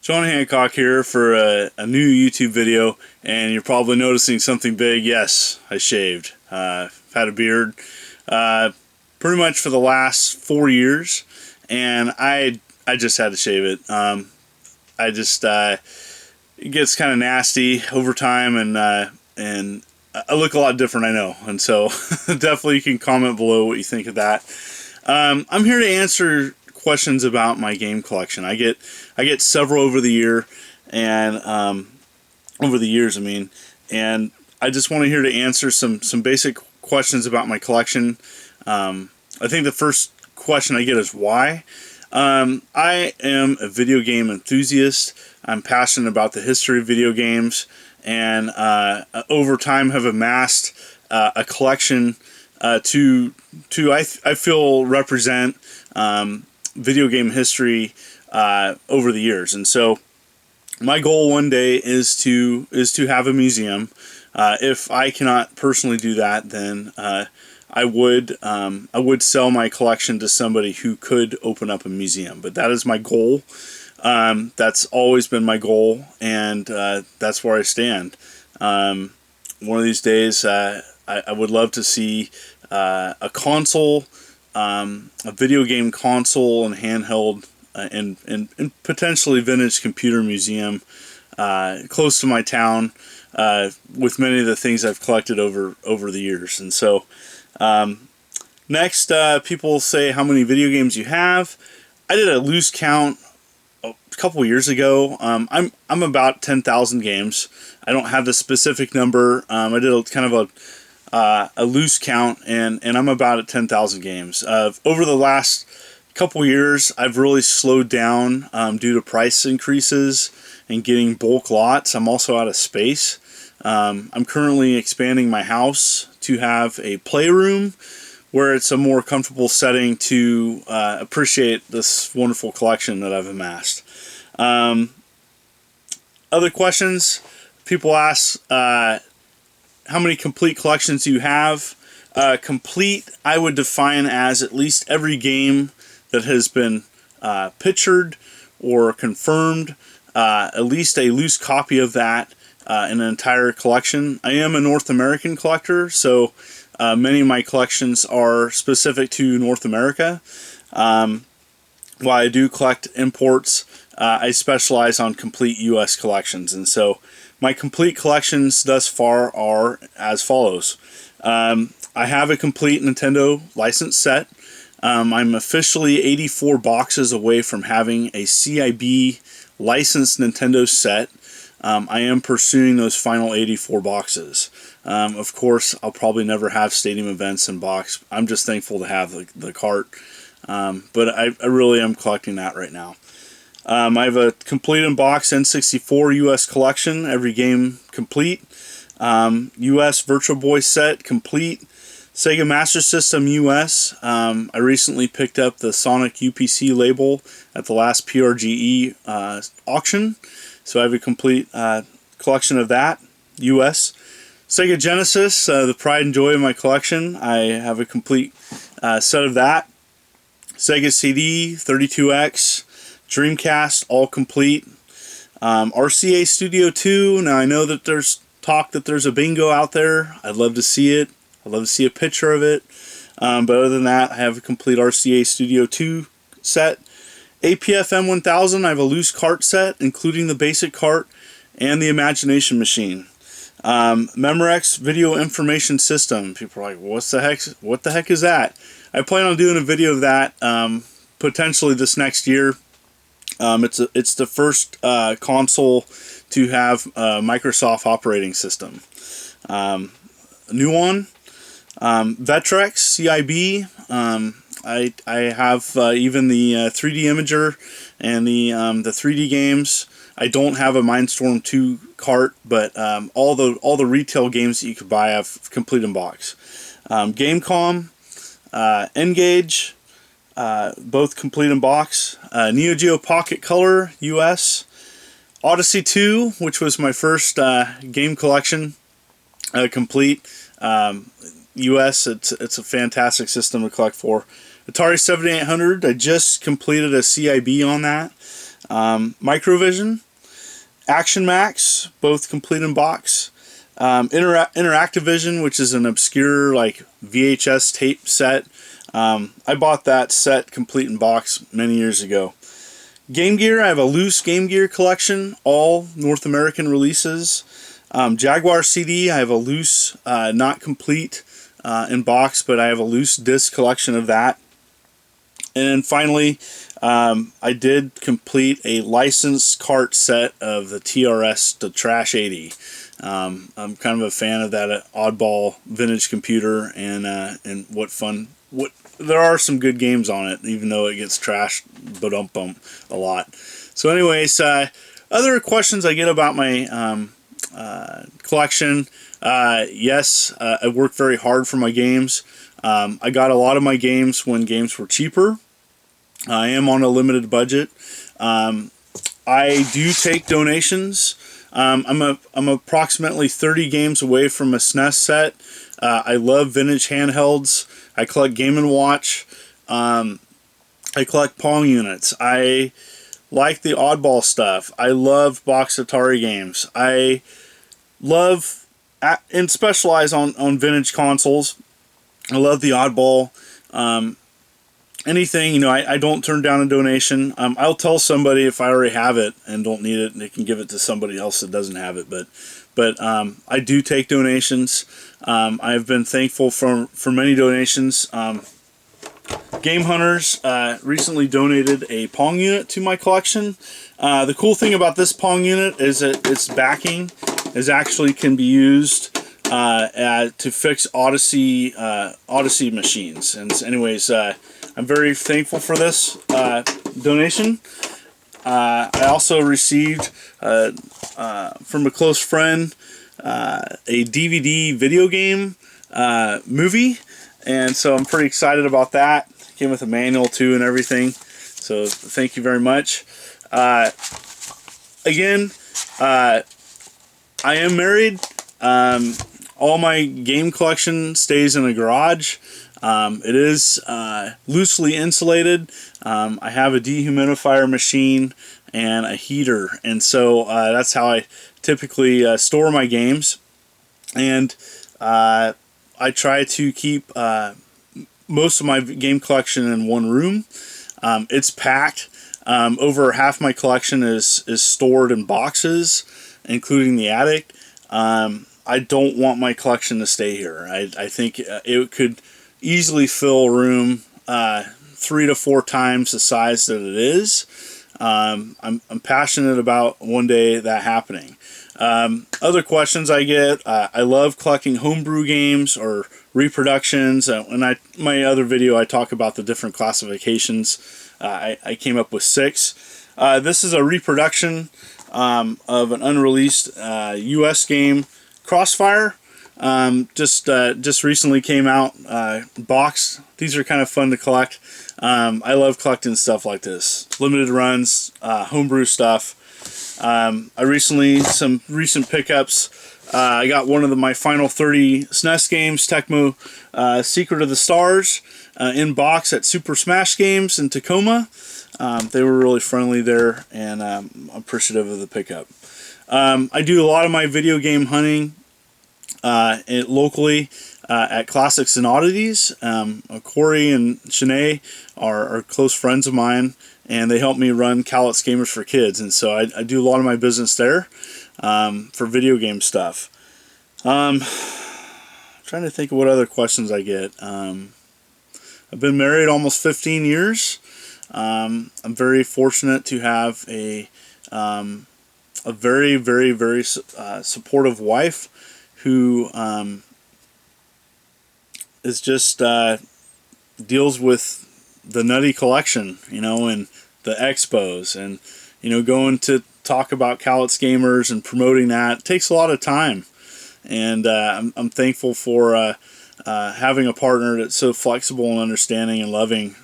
John Hancock here for a new YouTube video, and you're probably noticing something big. Yes, I shaved. I've had a beard pretty much for the last 4 years, and I just had to shave it. It gets kind of nasty over time, and I look a lot different, I know, and so definitely you can comment below what you think of that. I'm here to answer questions about my game collection. I get several over the years, and I just want to here to answer some basic questions about my collection. I think the first question I get is why. I am a video game enthusiast. I'm passionate about the history of video games, and over time have amassed a collection to I feel represent video game history over the years. And so my goal one day is to have a museum. If I cannot personally do that, then I would sell my collection to somebody who could open up a museum. But that is my goal. That's always been my goal, and that's where I stand. One of these days, I would love to see a console, a video game console and handheld, and potentially vintage computer museum close to my town, with many of the things I've collected over the years. And so next, people say how many video games you have. I did a loose count a couple years ago. I'm about 10,000 games. I don't have the specific number. I did a kind of a loose count, and I'm about at 10,000 games. Over the last couple years, I've really slowed down due to price increases and getting bulk lots. I'm also out of space. I'm currently expanding my house to have a playroom where it's a more comfortable setting to appreciate this wonderful collection that I've amassed. Other questions? People ask, how many complete collections do you have? Complete, I would define as at least every game that has been pictured or confirmed, at least a loose copy of that in an entire collection. I am a North American collector, so many of my collections are specific to North America. While I do collect imports, I specialize on complete U.S. collections, and so my complete collections thus far are as follows. I have a complete Nintendo license set. I'm officially 84 boxes away from having a CIB licensed Nintendo set. I am pursuing those final 84 boxes. Of course, I'll probably never have Stadium Events in box. I'm just thankful to have the cart. But I really am collecting that right now. I have a complete in box N64 US collection, every game complete. US Virtual Boy set complete. Sega Master System US. I recently picked up the Sonic UPC label at the last PRGE auction. So I have a complete collection of that, US. Sega Genesis, the pride and joy of my collection. I have a complete set of that. Sega CD, 32X, Dreamcast, all complete. RCA Studio 2, now I know that there's talk that there's a bingo out there. I'd love to see it. I'd love to see a picture of it. But other than that, I have a complete RCA Studio 2 set. APF M1000, I have a loose cart set, including the basic cart and the Imagination Machine. Memorex Video Information System. People are like, what the heck is that? I plan on doing a video of that potentially this next year. It's the first console to have a Microsoft operating system. New one, Vectrex CIB. I have even the 3D Imager and the 3D games. I don't have a Mindstorm 2 cart, but all the retail games that you could buy I've complete in box. Gamecom, N-Gage, both complete in box. Neo Geo Pocket Color US, Odyssey 2, which was my first game collection, complete. US, it's a fantastic system to collect for. Atari 7800, I just completed a CIB on that. Microvision, Action Max, both complete in box. Interactivision, which is an obscure like VHS tape set. I bought that set complete in box many years ago. Game Gear, I have a loose Game Gear collection, all North American releases. Jaguar CD, I have a loose, not complete in box, but I have a loose disc collection of that. And finally, I did complete a licensed cart set of the TRS, the Trash 80. I'm kind of a fan of that oddball vintage computer, and what fun. There are some good games on it, even though it gets trashed a lot. So anyways, other questions I get about my collection. Yes, I work very hard for my games. I got a lot of my games when games were cheaper. I am on a limited budget. I do take donations. I'm approximately 30 games away from a SNES set. I love vintage handhelds. I collect Game & Watch. I collect Pong units. I like the oddball stuff. I love box Atari games. I love and specialize on vintage consoles. I love the oddball. Anything, I don't turn down a donation. I'll tell somebody if I already have it and don't need it, and they can give it to somebody else that doesn't have it. But I do take donations. I've been thankful for many donations. Game Hunters recently donated a Pong unit to my collection. The cool thing about this Pong unit is that its backing actually can be used to fix Odyssey machines. And anyways, I'm very thankful for this donation. I also received from a close friend a DVD video game movie, and so I'm pretty excited about that. Came with a manual too and everything, so thank you very much. Again, I am married. All my game collection stays in a garage. It is loosely insulated. I have a dehumidifier machine and a heater, and so that's how I typically store my games. And I try to keep most of my game collection in one room. It's packed. Over half my collection is stored in boxes, including the attic. I don't want my collection to stay here. I think it could easily fill a room 3 to 4 times the size that it is. I'm passionate about one day that happening. Other questions I get, I love collecting homebrew games or reproductions. In my other video I talk about the different classifications. I came up with 6. This is a reproduction of an unreleased US game, Crossfire. Just recently came out box. These are kind of fun to collect. I love collecting stuff like this, limited runs, homebrew stuff. Some recent pickups. I got one of my final 30 SNES games, Tecmo Secret of the Stars, in box at Super Smash Games in Tacoma. They were really friendly there, and I'm appreciative of the pickup. I do a lot of my video game hunting locally at Classics and Oddities. Corey and Shanae are close friends of mine, and they help me run Cowlitz Gamers for Kids, and so I do a lot of my business there for video game stuff. Trying to think of what other questions I get. I've been married almost 15 years. I'm very fortunate to have a very, very, very supportive wife who is just deals with the nutty collection, and the expos, and going to talk about Cowlitz Gamers and promoting that. It takes a lot of time, and I'm thankful for having a partner that's so flexible and understanding and loving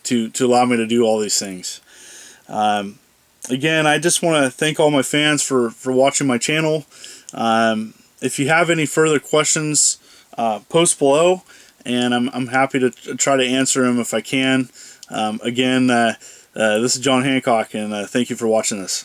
to allow me to do all these things. Again, I just want to thank all my fans for watching my channel. If you have any further questions, post below, and I'm happy to try to answer them if I can. Again, This is John Hancock, and thank you for watching this.